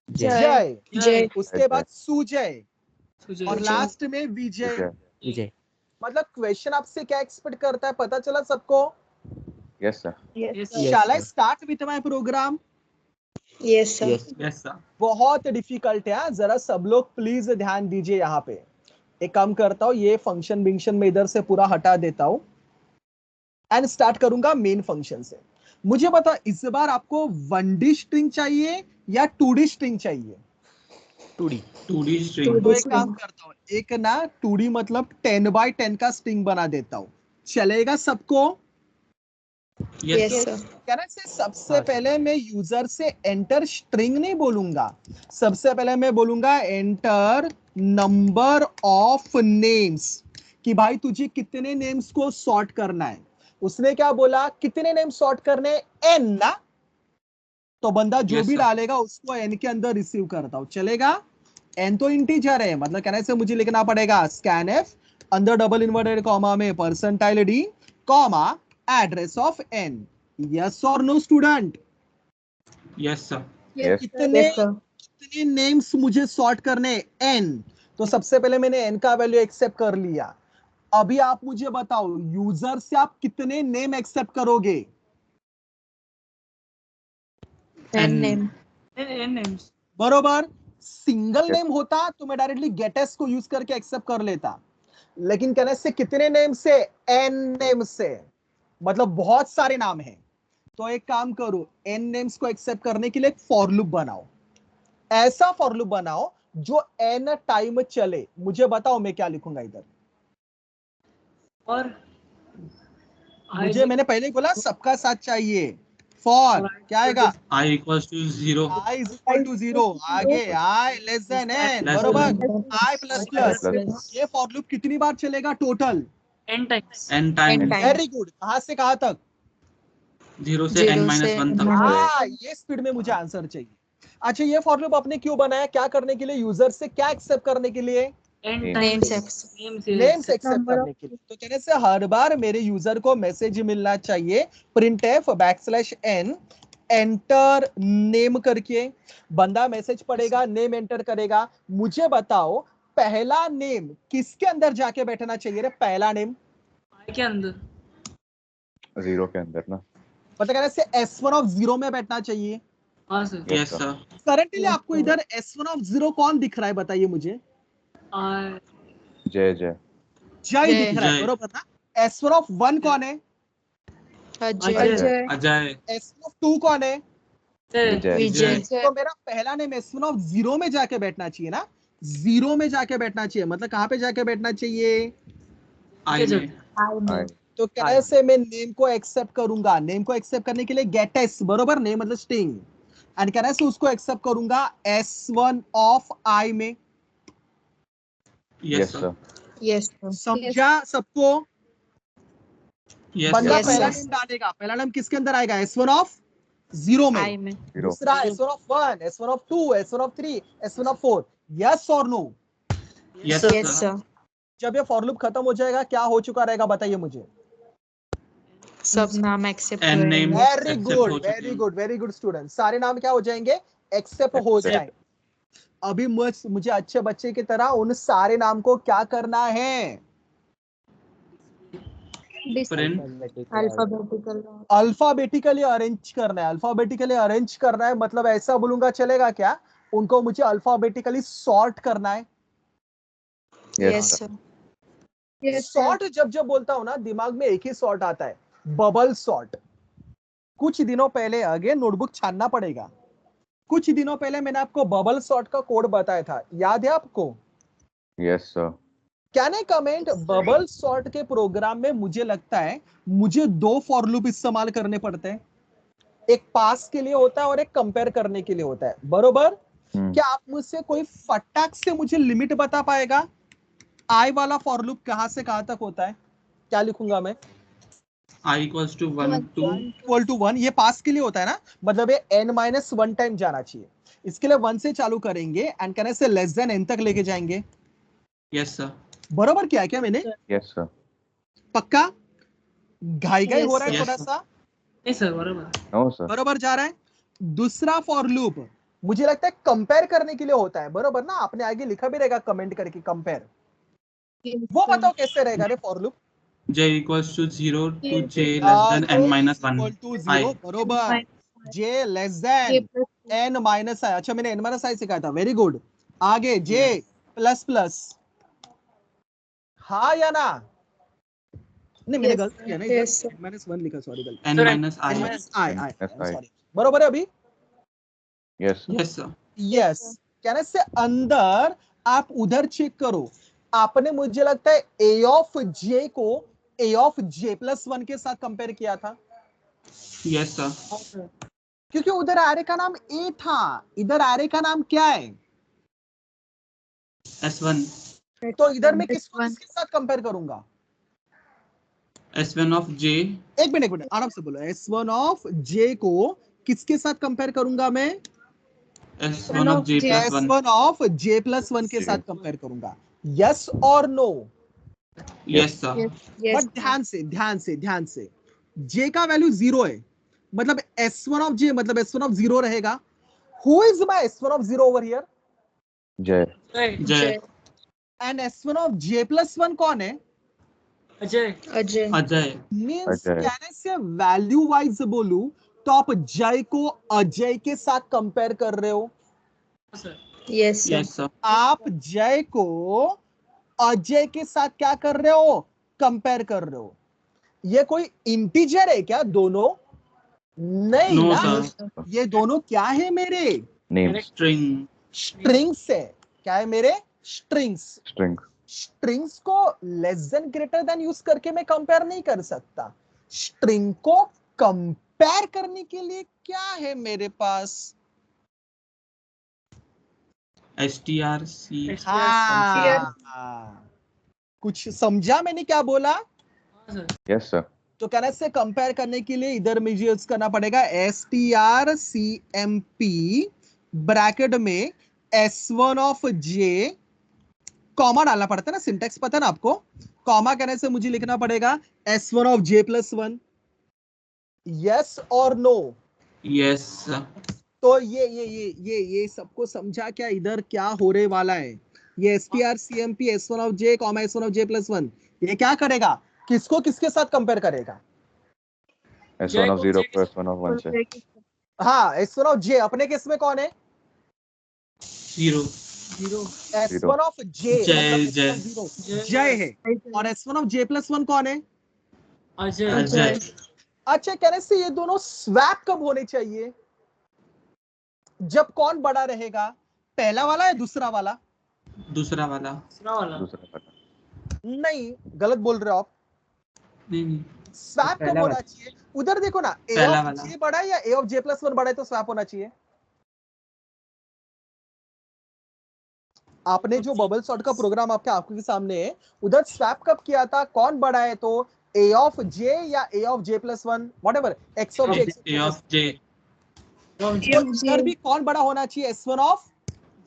Jay. जय. Jay. उसके बाद सुजय Sujay. और लास्ट में विजय. Okay. Vijay. मतलब क्वेश्चन आपसे क्या एक्सपेक्ट करता है पता चला सबको? Yes, sir. Yes. Yes, Sir. Yes, Shall I sir. start with my program? Yes, sir. Yes. Yes, sir. बहुत डिफिकल्ट है. जरा सब लोग प्लीज ध्यान दीजिए. यहाँ पे एक काम करता हूँ, ये फंक्शन बिंक्शन में इधर से पूरा हटा देता हूँ एंड स्टार्ट करूंगा मेन फंक्शन से. मुझे बता इस बार आपको 1D स्ट्रिंग चाहिए या 2D स्ट्रिंग चाहिए? 2D. 2D string. तो एक काम करता हूँ, एक ना 2D मतलब 10 by 10 का स्ट्रिंग बना देता हूँ. चलेगा सबको? Yes, Yes, sir. sir. कहना से सबसे पहले मैं यूजर से एंटर स्ट्रिंग नहीं बोलूंगा, सबसे पहले मैं बोलूंगा एंटर नंबर ऑफ नेम्स, कि भाई तुझे कितने नेम्स को सॉर्ट करना है। उसने क्या बोला, कितने नेम सॉर्ट करने, एन ना, तो बंदा जो Yes, भी sir. डालेगा उसको एन के अंदर रिसीव करता हूं, चलेगा? एन तो इंटीजर है, मतलब कहने से मुझे लिखना पड़ेगा स्कैन एफ अंदर डबल इन्वर्टेड कॉमा में percentile D comma address of N. Yes और no student? Yes, sir. Yes. कितने Yes, sir. कितने नेम्स मुझे सॉर्ट करने, एन, तो सबसे पहले मैंने एन का वैल्यू एक्सेप्ट कर लिया। अभी आप मुझे बताओ यूजर से आप कितने नेम एक्सेप्ट करोगे? N name. N names. बरोबर, सिंगल Yes. नेम होता तो मैं डायरेक्टली गेटेस को यूज करके एक्सेप्ट कर लेता, लेकिन कहने से कितने नेम से, एन नेम से, मतलब बहुत सारे नाम हैं। तो एक काम करो, एन नेम्स को एक्सेप्ट करने के लिए एक फॉर लूप बनाओ, ऐसा फॉर लूप बनाओ जो एन टाइम चले। मुझे बताओ मैं क्या लिखूंगा इधर? और मुझे मैंने पहले ही बोला सबका साथ चाहिए, फॉर क्या आएगा, I equals to 0. i is equal to 0, आगे i less than n, Less बरोबर, than i plus plus। ये फॉर लूप कितनी बार चलेगा total? N times. N times. N times. Very good, कहां से कहां तक? 0 से N minus 1 तक. हाँ, ये स्पीड में मुझे आंसर चाहिए। अच्छा, ये फॉर लूप आपने क्यों बनाया, क्या करने के लिए, यूजर से क्या एक्सेप्ट करने के लिए? N Names. times. Names. Names accept करने के लिए। तो कहने से हर बार मेरे यूजर को मैसेज मिलना चाहिए printf \n एंटर नेम करके। बंदा मैसेज पढ़ेगा, नेम एंटर करेगा। मुझे बताओ पहला नेम किसके अंदर जाके बैठना चाहिए रे? पहला नेम I के अंदर. 0 के अंदर ना? मतलब कहने से S1 ऑफ 0 में बैठना चाहिए। हाँ sir. Yes, sir. करंटली आपको इधर S1 ऑफ 0 कौन दिख रहा है, बताइए मुझे? I. जय जय जय। दिख रहा है, जय। बरोबर ना? S1 ऑफ 1 कौन है? Ajay. Ajay. Ajay. S1 of 2 कौन है? विजय। Vijay. तो मेरा पहला नेम S1 ऑफ 0 में जाके बैठना चाहिए ना, 0 में जाके बैठना चाहिए, मतलब कहां पे जाके बैठना चाहिए? I में. I. तो कैसे मैं नेम को एक्सेप्ट करूंगा? नेम को एक्सेप्ट करने के लिए गेट एस, बरोबर, नेम मतलब स्ट्रिंग, एंड कैसे उसको एक्सेप्ट करूंगा S1 ऑफ I में। Yes, sir. Yes, sir. समझा सबको? Yes, बंदा Yes, पहला sir. नेम डालेगा, पहला नेम किसके अंदर आएगा? S1 ऑफ 0 में। I में. 0. दूसरा S1 of 1, S1 of 2, S1 of 3, S1 of 4। Yes और no? Yes, Yes, sir. sir. जब ये फॉर लूप खत्म हो जाएगा क्या हो चुका रहेगा, बताइए मुझे? सब नाम accept N name. Very Accept good, हो चुके वेरी हैं। Good, very good student. सारे नाम क्या हो जाएंगे? एक्सेप्ट हो Accept. जाएंगे। अभी मुझे अच्छे बच्चे की तरह उन सारे नाम को क्या करना है? Print. अल्फाबेटिकल. अल्फाबेटिकली अरेंज करना है। अल्फाबेटिकली अरेंज करना है मतलब ऐसा बोलूंगा चलेगा क्या? उनको मुझे अल्फाबेटिकली सॉर्ट करना है। Yes, Yes, sir. sir. Sort जब जब बोलता हूं ना, दिमाग में एक ही सॉर्ट आता है, बबल सॉर्ट। कुछ दिनों पहले, अगेन नोटबुक छानना पड़ेगा, कुछ दिनों पहले मैंने आपको बबल सॉर्ट का कोड बताया था, याद है आपको? Yes, sir. Can I comment, bubble sort के प्रोग्राम में मुझे लगता है मुझे 2 फॉर लूप इस्तेमाल करने पड़ते हैं, एक पास के लिए होता है और एक कंपेयर करने के लिए होता है, बरोबर? क्या आप मुझसे कोई फटाक से मुझे लिमिट बता पाएगा? आई वाला फॉर लूप कहां से कहां तक होता है? क्या लिखूंगा मैं? I equals to 1 to. Equal to 1, ये पास के लिए होता है ना, मतलब ये n-1 टाइम जाना चाहिए। इसके लिए 1 से चालू करेंगे एंड कहने से लेस देन n तक लेके जाएंगे, Yes, sir. बरोबर? क्या है क्या मैंने? Yes, sir. पक्का? घाई घाई Yes, हो रहा है sir. थोड़ा Yes, सा? नहीं सर बराबर. No, sir. बरोबर जा रहा है? दूसरा फॉर लूप मुझे लगता है कंपेयर करने के लिए होता है, बरोबर ना? आपने आगे लिखा भी रहेगा कमेंट करके कंपेयर, वो बताओ कैसे रहेगा रे for loop? J equals to 0 to J less than N minus 1. Equal to 0, बरोबर, j less than n minus I. अच्छा, मैंने n माइनस आई सिखाया था, वेरी गुड। आगे j प्लस प्लस, हाँ या ना? नहीं, मैंने Yes, गलत किया ना, yes, sir. n माइनस 1 लिखा, सॉरी, गलती। N minus I. n minus I, Yes, I. Sorry, बरोबर है अभी? Yes, sir. Yes, sir. Yes, कहने से अंदर आप उधर चेक करो, आपने मुझे लगता है a ऑफ j को ए ऑफ जे प्लस वन के साथ कंपेयर किया था? Yes, sir. हाँ सर। क्योंकि उधर एरे का नाम ए था, इधर एरे का नाम क्या है? S1. तो इधर मैं किसको S1. किसके साथ कंपेयर करूंगा? S1 of J. एक मिनट आराम से बोलो। S1 ऑफ जे को किसके साथ कंपेयर करूंगा मैं? S1 of J plus 1. S1 of J plus one के J. साथ कंपेयर करूंगा। यस और no? Yes, sir. Yes. But ध्यान से जे का वैल्यू 0 है, मतलब S1 ऑफ जे मतलब S1 ऑफ 0 रहेगा। Who is my S1 of 0 over here? Jay. Jay. And S1 of J plus one कौन है? Ajay. Ajay. Ajay. Means Ajay. कहने से वैल्यू वाइज बोलूं तो आप जय को अजय के साथ कंपेयर कर रहे हो। हाँ sir. Yes, sir. Yes, sir. आप जय को अजय के साथ क्या कर रहे हो? कंपेयर कर रहे हो। ये कोई इंटीजर है क्या दोनों? नहीं No, ना, sir. ये दोनों क्या है मेरे? Names. String. स्ट्रिंग्स है। क्या है मेरे? स्ट्रिंग्स। String. स्ट्रिंग्स को less than greater than use करके मैं कंपेयर नहीं कर सकता। स्ट्रिंग को कंपेयर करने के लिए क्या है मेरे पास? STRC. हाँ, कुछ समझा मैंने क्या बोला? हाँ सर। Yes, sir. तो कहना से कंपेयर करने के लिए इधर मुझे यूज करना पड़ेगा STRCMP ब्रैकेट में S1 ऑफ J, कॉमा डालना पड़ता है ना, सिंटेक्स पता है ना आपको? कॉमा कहने से मुझे लिखना पड़ेगा S1 of J plus one. Yes और नो? Yes, sir. तो ये सबको समझा क्या इधर क्या हो रहे वाला है? ये STRCMP S1 of J comma S1 of J plus one, ये क्या करेगा? किसको किसके साथ कंपेयर करेगा? S1 of 0 को S1 of 1 से. हाँ, S1 ऑफ J अपने केस में कौन है? 0. S1 ऑफ J जय, मतलब जय। zero, जय है। और S1 of J plus one कौन है? अजय। Ajay. अच्छा, कहने से ये दोनों स्वैप कब होने चाहिए? जब कौन बड़ा रहेगा? पहला वाला या दूसरा वाला? दूसरा वाला. दूसरा वाला। दूसरा वाला. नहीं, गलत बोल रहे हो आप। नहीं. स्वैप कब पहला होना वाला। चाहिए? उधर देखो ना, A पहला ऑफ वाला। J बड़ा है या A of J plus one बड़ा है तो स्वैप होना चाहिए। आपने जो बबल सॉर्ट का प्रोग्राम आपके आंखों के सामने है, उधर स्वैप कब किया था? कौन बड़ा है तो A ऑफ J या A of J plus one, whatever, X of J। A of J. तो इधर भी कौन बड़ा होना चाहिए? S1 ऑफ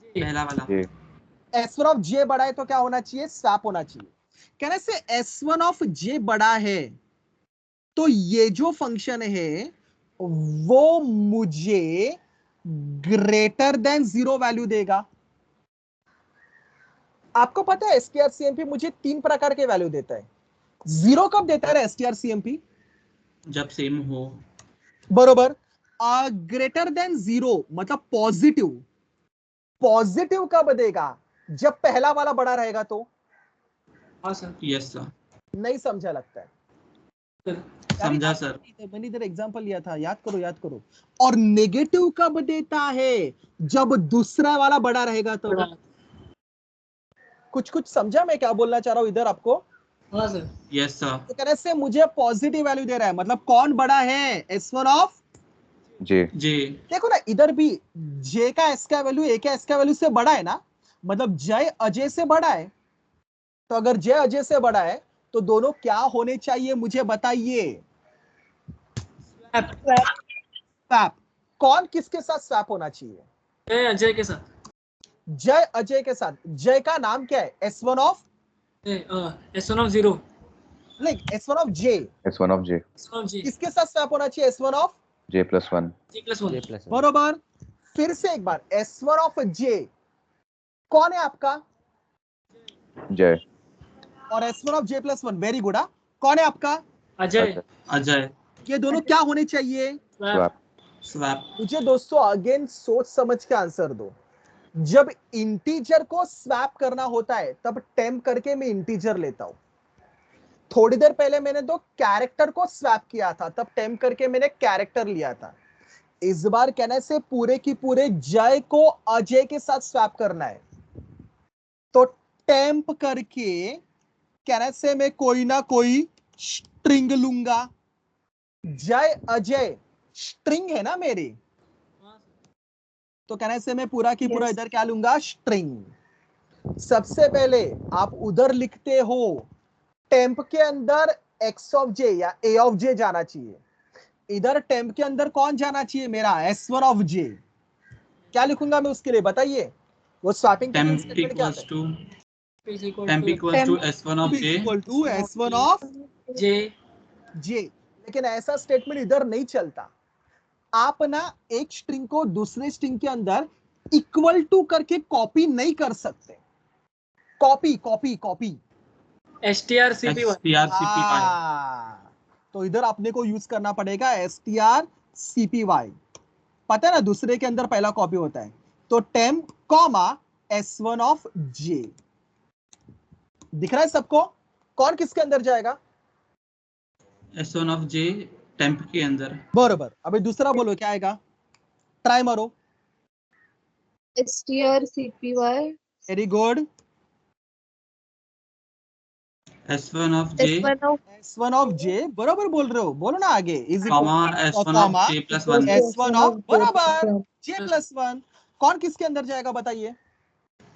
पहला वाला. J. S1 ऑफ J बड़ा है तो क्या होना चाहिए? स्वैप होना चाहिए। कहने से S1 ऑफ J बड़ा है तो ये जो फंक्शन है वो मुझे ग्रेटर देन 0 वैल्यू देगा। आपको पता है STRCMP मुझे 3 प्रकार के वैल्यू देता है। 0 कब देता है STRCMP? जब सेम हो. बरोबर। ग्रेटर देन 0 मतलब पॉजिटिव। पॉजिटिव कब देगा? जब पहला वाला बड़ा रहेगा तो। हाँ सर। Yes, sir. नहीं समझा लगता है। समझा सर. मैंने इधर एग्जांपल लिया था, याद करो। और नेगेटिव कब देता है? जब दूसरा वाला बड़ा रहेगा तो। बड़ा। कुछ समझा मैं क्या बोलना चाह रहा हूं इधर आपको? हाँ सर। Yes, sir. तो कहने से मुझे पॉजिटिव वैल्यू दे रहा है, मतलब कौन बड़ा है? S1 of J. J. देखो ना, इधर भी J का S का वैल्यू A का S का वैल्यू से बड़ा है ना, मतलब जय अजय से बड़ा है। तो अगर जय अजय से बड़ा है तो दोनों क्या होने चाहिए मुझे बताइए? स्वैप। कौन किसके साथ स्वैप होना चाहिए? जय अजय के साथ। जय अजय के साथ। जय का नाम क्या है? S1 of S1 of 0। नहीं, S1 of J। S1 of J. S1 of J। किसके साथ स्वैप होना चाहिए? S1 of J plus 1. J plus 1। J plus 1. बरोबर। फिर से एक बार, S1 ऑफ J कौन है आपका? J. और S1 of J plus one, very good. कौन है आपका? अजय। Ajay. ये दोनों क्या होने चाहिए? स्वैप। Swap. मुझे दोस्तों अगेन सोच समझ के आंसर दो। जब इंटीजर को स्वैप करना होता है तब टेम्प करके मैं इंटीजर लेता हूं। थोड़ी देर पहले मैंने दो कैरेक्टर को स्वैप किया था, तब टेम्प करके मैंने कैरेक्टर लिया था। इस बार कहने से पूरे की पूरे जय को अजय के साथ स्वैप करना है, तो टेम्प करके कहने से मैं कोई ना कोई स्ट्रिंग लूंगा, जय अजय स्ट्रिंग है ना मेरी, हाँ सर तो कहने से मैं पूरा की पूरा Yes. इधर क्या लूंगा, स्ट्रिंग। सबसे पहले आप उधर लिखते हो टेम्प के अंदर x ऑफ j या a ऑफ j जाना चाहिए, इधर टेम्प के अंदर कौन जाना चाहिए, मेरा s1 ऑफ j। क्या लिखूंगा मैं उसके लिए बताइए, वो स्वैपिंग temp स्टेटमेंट क्या equals है, to is equal temp to equals to s1 of j equal to s1 of j j। लेकिन ऐसा स्टेटमेंट इधर नहीं चलता, आप ना एक स्ट्रिंग को दूसरे स्ट्रिंग के अंदर इक्वल टू करके कॉपी नहीं कर सकते, copy copy copy. strcpy strcpy तो इधर आपने को यूज करना पड़ेगा strcpy, पता है ना, दूसरे के अंदर पहला कॉपी होता है, तो temp comma s1 of j। दिख रहा है सबको, कौन किसके अंदर जाएगा, s1 of j temp के अंदर बरोबर। अभी दूसरा बोलो क्या आएगा, ट्राई मारो, strcpy very good, s1 of j s1 of s1 of j, बरोबर बोल रहे हो, बोलो ना आगे, is comma s1 of comma j plus 1 s1 of, बराबर, j plus प्लस 1, कौन किसके अंदर जाएगा बताइए,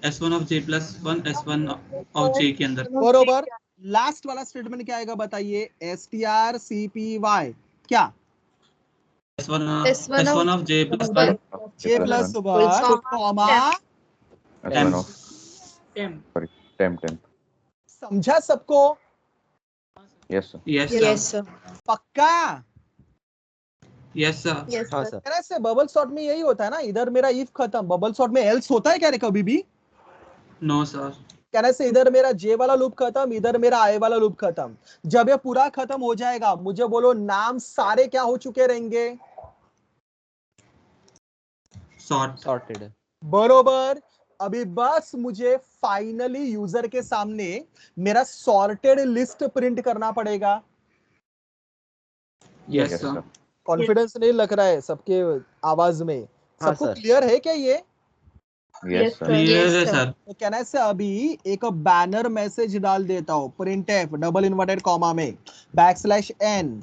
s1 of j plus 1 s1 of j के अंदर बरोबर। लास्ट वाला स्टेटमेंट क्या आएगा बताइए, strcpy क्या, s1 S1 s1 of j plus 1 j plus 1 comma, s1 of temp sorry temp समझा सबको, yes sir yes yes sir sir पक्का। yes sir yes हाँ sir सर। तरह से बबल शॉट में यही होता है ना, इधर मेरा इफ खत्म, बबल शॉट में एल्स होता है क्या रे कभी भी, no sir कहने से इधर मेरा जे वाला लूप खत्म, इधर मेरा आई वाला लूप खत्म। जब ये पूरा खत्म हो जाएगा मुझे बोलो नाम सारे क्या हो चुके रहेंगे, sort सॉर्टेड। बरोबर। अभी बस मुझे फाइनली यूजर के सामने मेरा सॉर्टेड लिस्ट प्रिंट करना पड़ेगा। yes yes sir sir confidence नहीं लग रहा है सबके आवाज में, हाँ सबको सर। क्लियर है क्या ये, yes sir clear Yes, है sir. sir तो कहना से अभी एक बैनर मैसेज डाल देता हूं, print f double inverted comma में \n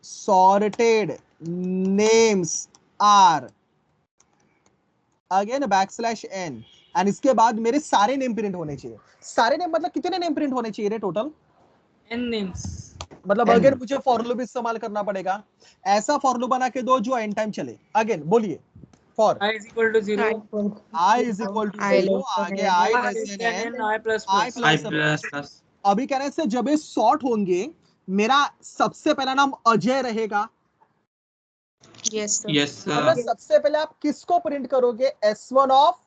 sorted names are again \n and इसके बाद मेरे सारे नेम प्रिंट होने चाहिए। सारे नेम मतलब कितने नेम प्रिंट होने चाहिए रे टोटल, n names मतलब N. अगेन मुझे फॉर लूप इस्तेमाल करना पड़ेगा, ऐसा फॉर लूप बना के दो जो एंड टाइम चले। अगेन बोलिए, for I is equal to 0 i is equal to I 0, less than आगे n. i I less less than than n, n I plus I plus i plus plus plus अभी कहने से जब ये sort होंगे मेरा सबसे पहला नाम अजय रहेगा, yes sir yes और मैं sir सबसे पहले आप किसको प्रिंट करोगे, s1 ऑफ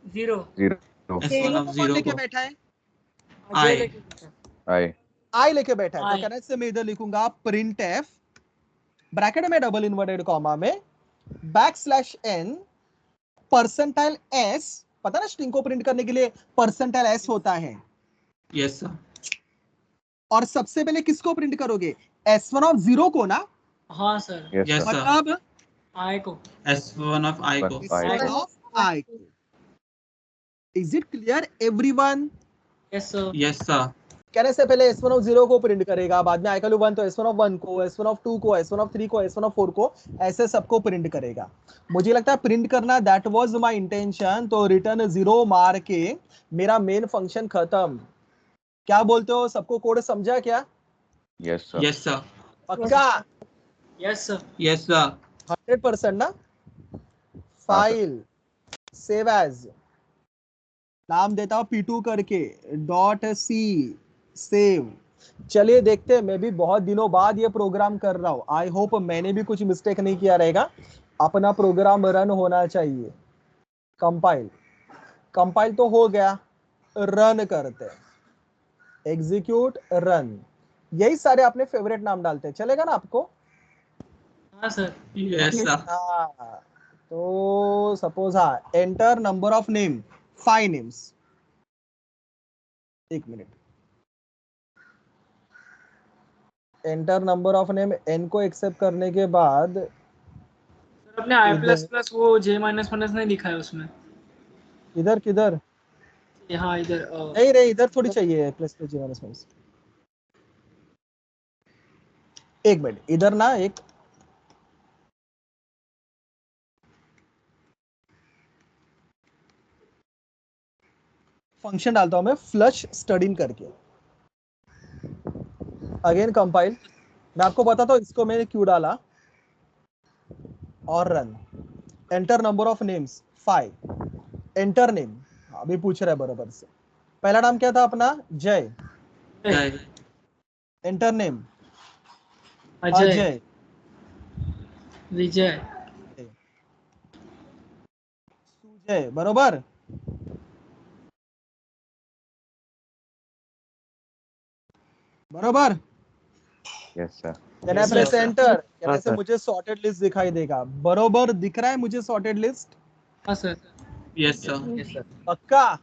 0 0 s1 of कौन 0 लेके को बैठा है, अजय I. लेके बैठा। I आई लेके बैठा है, तो I. कहने से मैं इधर लिखूंगा प्रिंट एफ ब्रैकेट में डबल इन्वर्टेड कॉमा में \n परसेंटाइल s, पता ना स्ट्रिंग को प्रिंट करने के लिए परसेंटाइल s होता है, yes sir और सबसे पहले किसको प्रिंट करोगे, s1 ऑफ 0 को ना, हाँ sir yes yes sir sir मतलब I को s1 of I को I s1 को ऑफ i को। Is it clear everyone, yes sir yes sir कहने से पहले s1 ऑफ 0 को प्रिंट करेगा, बाद में i का लूप 1 तो s1 ऑफ 1 को, s1 ऑफ 2 को, s1 ऑफ 3 को, s1 ऑफ 4 को, ऐसे सबको प्रिंट करेगा। मुझे लगता है प्रिंट करना दैट वाज माय इंटेंशन, तो रिटर्न 0 मार के मेरा मेन फंक्शन खत्म। क्या बोलते हो, सबको कोड समझा क्या, yes sir yes sir पक्का yes sir yes sir 100% ना। फाइल सेव एज, नाम देता हूं p2 करके .c सेव। चलिए देखते हैं, मैं भी बहुत दिनों बाद ये प्रोग्राम कर रहा हूं, आई होप मैंने भी कुछ मिस्टेक नहीं किया रहेगा, अपना प्रोग्राम रन होना चाहिए। कंपाइल, कंपाइल तो हो गया, रन करते हैं, एग्जीक्यूट रन, यही सारे अपने फेवरेट नाम डालते हैं, चलेगा ना आपको, हाँ सर yes sir हाँ। तो सपोज हाँ, enter number of name 5 names, एक minute, enter number of name n को एक्सेप्ट करने के बाद सर अपने I इधर- प्लस प्लस वो J माइनस माइनस नहीं लिखा है उसमें, इधर किधर, यहाँ इधर नहीं रे इधर थोड़ी चाहिए प्लस प्लस माइनस माइनस, एक मिनट इधर ना एक फंक्शन डालता हूं मैं फ्लश स्टडिंग करके, अगेन कंपाइल। मैं आपको बताता हूं इसको मैंने क्यों डाला, और run. Enter number of names 5, enter name अभी पूछ रहा है बराबर से। पहला नाम क्या था अपना, जय। जय, एंटर नेम अजय, अजय। विजय, सुजय, बरोबर। बरोबर। Yes, sir. Can I Yes, press sir. enter? हाँ कहने से सर। मुझे सॉर्टेड लिस्ट दिखाई देगा, बरोबर दिख रहा है मुझे सॉर्टेड लिस्ट। हाँ sir. yes sir, yes sir. पक्का।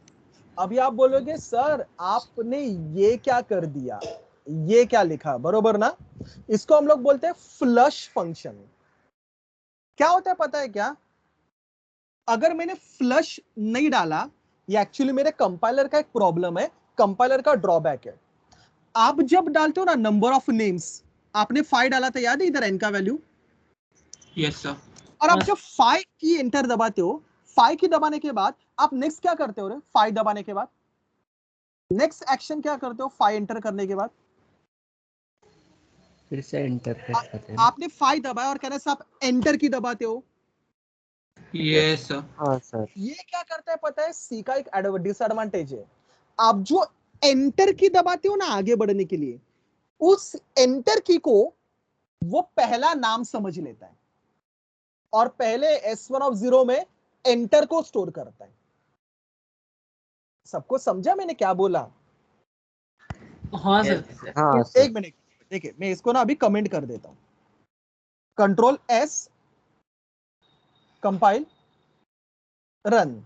अभी आप बोलोगे सर आपने ये क्या कर दिया, ये क्या लिखा, बरोबर ना। इसको हम लोग बोलते हैं फ्लश फंक्शन। क्या होता है पता है क्या, अगर मैंने फ्लश नहीं डाला, ये एक्चुअली मेरे कंपाइलर का एक प्रॉब्लम है, कंपाइलर का ड्रॉबैक है। आप जब डालते हो ना नंबर ऑफ नेम्स, आपने 5 डाला था, याद है इधर एन का वैल्यू, yes sir, और आप हाँ, जब 5 की एंटर दबाते हो, 5 की दबाने के बाद आप नेक्स्ट क्या करते हो रे, 5 दबाने के बाद नेक्स्ट एक्शन क्या करते हो, 5 एंटर करने के बाद फिर से एंटर आ, प्रेस करते हैं ना। आपने 5 दबाया और कहने से आप एंटर की दबाते हो। yes sir, हाँ सर। ये क्या करता है पता है, सी का एक डिसएडवांटेज है। आप जो एंटर की दबाते हो ना आगे बढ़ने के लिए, उस एंटर की को वो पहला नाम समझ लेता है और पहले S1 में एंटर को स्टोर करता है। सबको समझा मैंने क्या बोला। हाँ सर। हाँ एक सर। मिनट देखिए, मैं इसको ना अभी कमेंट कर देता हूं। Control S, compile, run.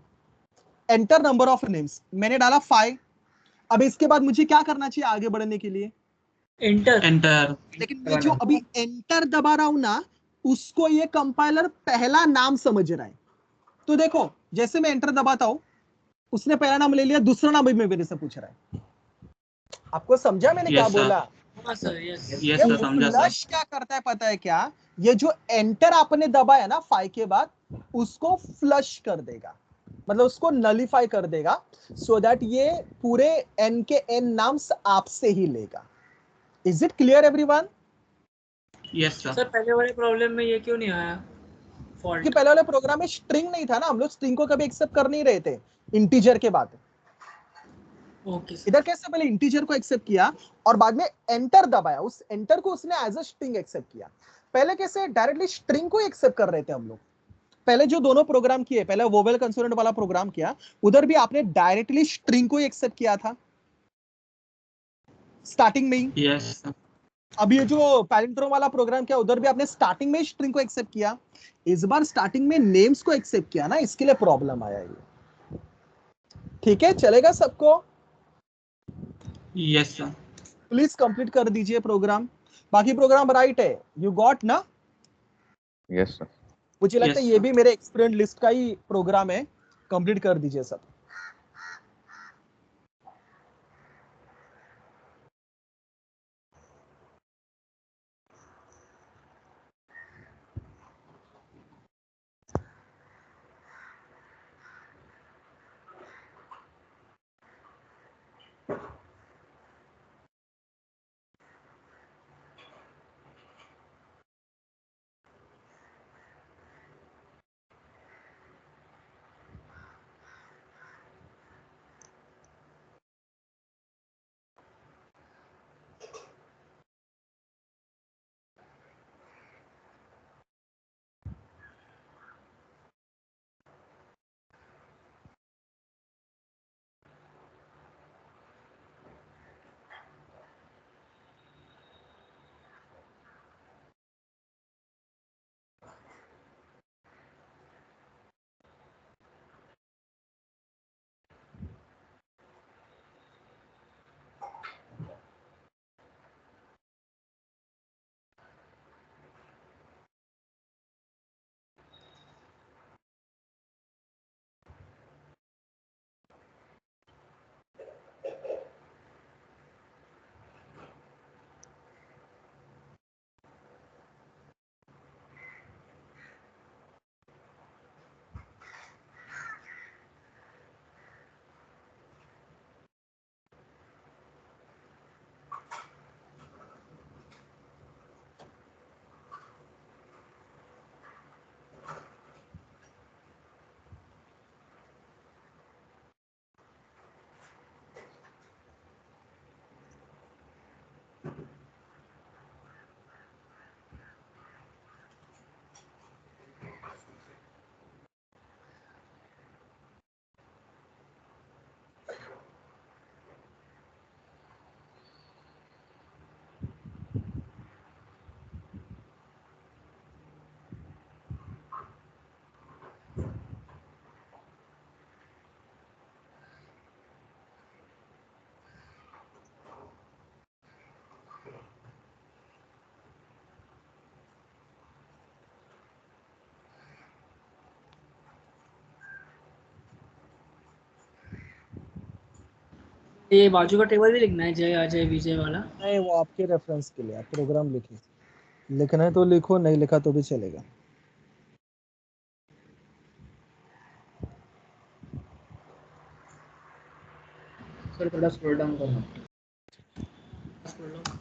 Enter number of names मैंने डाला 5। अब इसके बाद मुझे क्या करना चाहिए आगे बढ़ने के लिए, एंटर। enter, लेकिन मैं जो अभी एंटर दबा रहा हूं ना, उसको ये कंपाइलर पहला नाम समझ रहा है। तो देखो जैसे मैं एंटर दबाता हूं, उसने पहला नाम ले लिया, दूसरा नाम भी मेरे से पूछ रहा है। आपको समझा मैंने क्या yes sir, बोला। हाँ सर, यस। yes ये sir, समझा sir, फ्लश क्या करता है पता है क्या, ये जो एंटर आपने दबाया ना 5 के बाद, उसको फ्लश कर देगा, मतलब उसको नलीफाई कर देगा, सो दैट ये पूरे एन के एन नाम्स आपसे ही लेगा। Is it clear everyone. yes sir, sir पहले वाले प्रॉब्लम में ये क्यों नहीं आया कि फॉल्ट? पहले वाले प्रोग्राम में स्ट्रिंग नहीं था ना, हम लोग स्ट्रिंग को कभी एक्सेप्ट कर नहीं रहे थे इंटीजर के बाद। Okay sir. इधर कैसे पहले इंटीजर को एक्सेप्ट किया और बाद में एंटर दबाया, उस एंटर को उसने एज अ स्ट्रिंग एक्सेप्ट किया। पहले कैसे डायरेक्टली स्ट्रिंग को एक्सेप्ट कर रहे थे हम लोग। पहले जो दोनों प्रोग्राम किए, पहले वोवेल कंसोनेंट वाला प्रोग्राम किया, उधर भी आपने डायरेक्टली स्ट्रिंग को एक्सेप्ट किया था स्टार्टिंग में ही। yes sir, अब ये जो पैलिंड्रोम वाला प्रोग्राम किया, उधर भी आपने स्टार्टिंग में स्ट्रिंग को एक्सेप्ट किया। इस बार स्टार्टिंग में नेम्स को एक्सेप्ट किया ना, इसके लिए प्रॉब्लम आया ये। ठीक है, चलेगा सबको। yes sir, प्लीज कंप्लीट कर दीजिए प्रोग्राम, बाकी प्रोग्राम राइट है, यू गॉट ना। Yes, sir. मुझे लगता है yes ये sir, भी मेरे एक्सपेरिमेंट लिस्ट का ही प्रोग्राम है, कंप्लीट कर दीजिए सब। ये बाजू का टेबल भी लिखना है, जय अजय विजय वाला। नहीं, वो आपके रेफरेंस के लिए, आप प्रोग्राम लिखिए, लिखना है तो लिखो, नहीं लिखा तो भी चलेगा। सर थोड़ा स्क्रॉल डाउन करो, स्क्रॉल डाउन।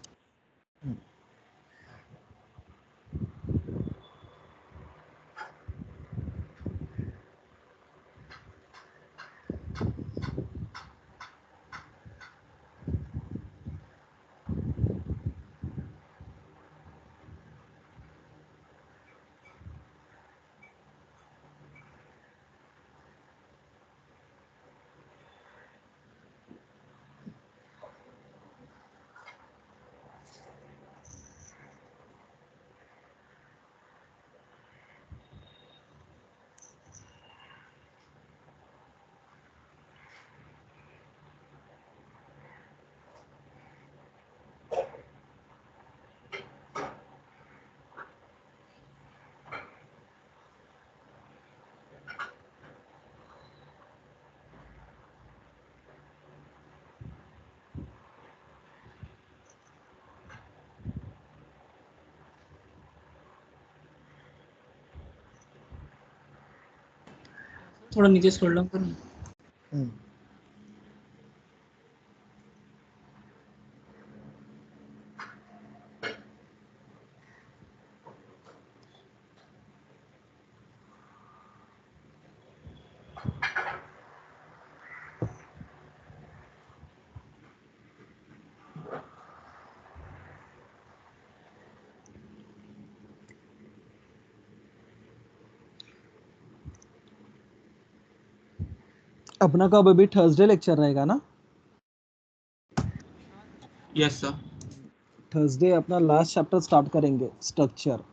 थोड़ा नीचे स्क्रॉल डाउन करो। अपना कब अभी थर्सडे लेक्चर रहेगा ना? Yes sir. थर्सडे अपना लास्ट चैप्टर स्टार्ट करेंगे, स्ट्रक्चर।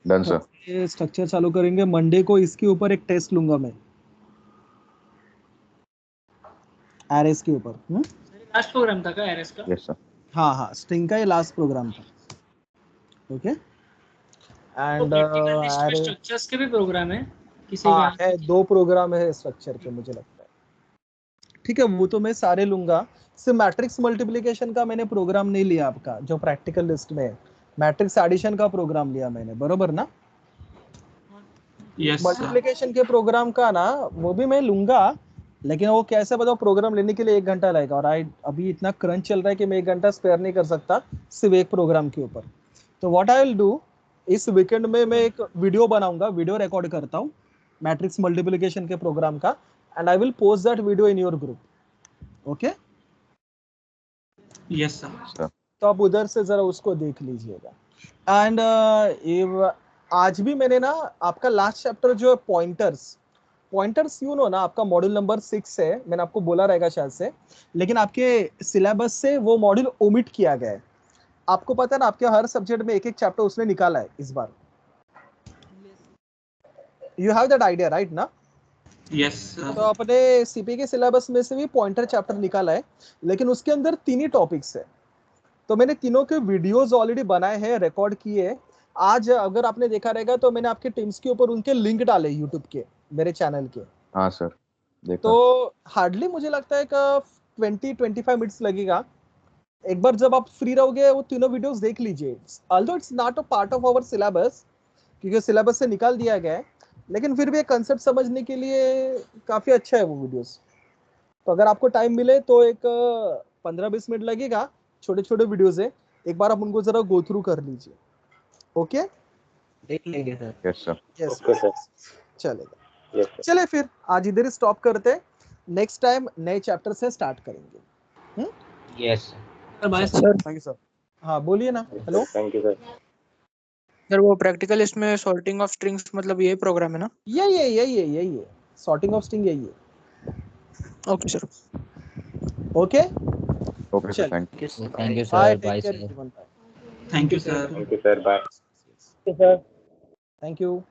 Done sir. ये स्ट्रक्चर चालू करेंगे। मंडे को इसके ऊपर एक टेस्ट लूंगा मैं, एरएस के ऊपर। लास्ट प्रोग्राम था क्या एरएस का? Yes sir. हाँ हाँ, स्ट्रिंग का ये लास्ट प्रोग्राम था। ओके। एंड प्रैक्टिकल लिस्ट में स्ट्रक्चर्स के भी प्रोग्राम है किसी हाँ का? है, 2 प्रोग्राम है स्ट्रक्चर के, मुझे लगता है। ठीक है, वो तो मैं सारे लूंगा। सिर्फ मैट्रिक्स मल्टीप्लिकेशन का मैंने प्रोग्राम नहीं लिया आपका, जो प्रैक्टिकल लिस्ट में है। मैट्रिक्स एडिशन का प्रोग्राम लिया मैंने, बरोबर ना? Yes sir. मल्टीप्लिकेशन के प्रोग्राम का ना वो भी मैं लूंगा, लेकिन वो कैसे बताओ, प्रोग्राम लेने के लिए 1 घंटा लगेगा, और अभी इतना क्रंच चल रहा है कि मैं 1 घंटा स्पेयर नहीं कर सकता सिर्फ एक प्रोग्राम के ऊपर। तो व्हाट आई विल डू, इस वीकेंड में मैं एक वीडियो बनाऊंगा, वीडियो रिकॉर्ड करता हूँ मैट्रिक्स मल्टीप्लिकेशन के प्रोग्राम का, and I will post that video in your group. Okay? Yes sir. तो आप उधर से जरा उसको देख लीजिएगा। एंड आज भी मैंने ना आपका लास्ट चैप्टर जो है पॉइंटर्स यू नो ना, आपका मॉड्यूल नंबर 6 है, मैंने आपको बोला रहेगा शायद से, लेकिन आपके सिलेबस से वो मॉड्यूल ओमिट किया गया है। आपको पता है ना, आपके हर सब्जेक्ट में एक एक चैप्टर उसने निकाला है इस बार। You have that idea right ना? यस तो सर। अपने सीपी के सिलेबस में से भी पॉइंटर चैप्टर निकाला है, लेकिन उसके अंदर 3 ही टॉपिक्स है। तो मैंने तीनों के वीडियोस ऑलरेडी बनाए हैं, रिकॉर्ड किए। आज अगर आपने देखा रहेगा तो मैंने आपके टीम्स के ऊपर उनके लिंक डाले यूट्यूब के, मेरे चैनल के। हाँ सर, देखा। तो हार्डली मुझे लगता है कि 20-25 मिनट्स लगेगा। एक बार जब आप फ्री रहोगे वो तीनों वीडियोस देख लीजिए। Although it's not a part of our syllabus, क्योंकि सिलेबस से निकाल दिया गया है, लेकिन फिर भी एक कंसेप्ट समझने के लिए काफी अच्छा है वो वीडियोस। तो अगर आपको टाइम मिले तो एक 15-20 मिनट लगेगा, छोटे छोटे वीडियोस है, एक बार आप उनको जरा गो थ्रू कर लीजिए। ओके? देख लेंगे sir. Yes sir. Yes okay sir. चलेगा। चले फिर आज इधर ही स्टॉप करते हैं, नेक्स्ट टाइम नए चैप्टर से स्टार्ट करेंगे। Yes sir. Bye sir thank you sir. हाँ बोलिए ना। Hello thank you sir. Sir वो प्रैक्टिकल लिस्ट में सॉर्टिंग ऑफ स्ट्रिंग्स मतलब यही प्रोग्राम है ना? यही है, सॉर्टिंग ऑफ स्ट्रिंग यही है। Okay sir. Okay okay sir, thank you. Thank you bye, sir. Take bye care sir. Everyone. Thank you sir. Thank you sir. Bye. Thank you.